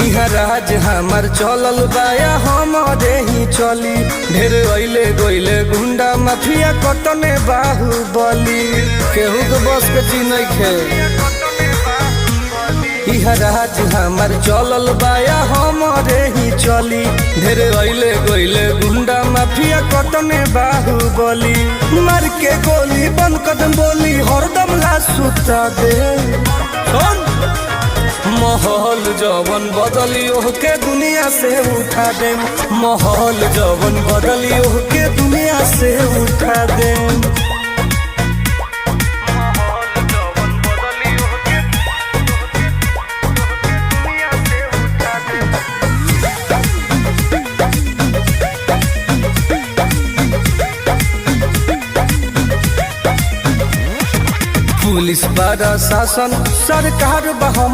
इहाँ राज हमार चलल बाया हमारे ही चली। ढेर अइले गइले गुंडा माफिया कटने बाहुबली, केहू के बस के चीज नइखे। इहाँ राज हमार चलल बाया हमारे ही चली। ढेर अइले गइले गुंडा माफिया कटने बाहुबली, मार के गोली बंद कदम बोली हरदम ला सुता दे। माहौल जवन बदली ओहके दुनिया से उठा दे, माहौल जवन बदली ओहके दुनिया से उठा दे। पुलिस प्रशासन सरकार बहम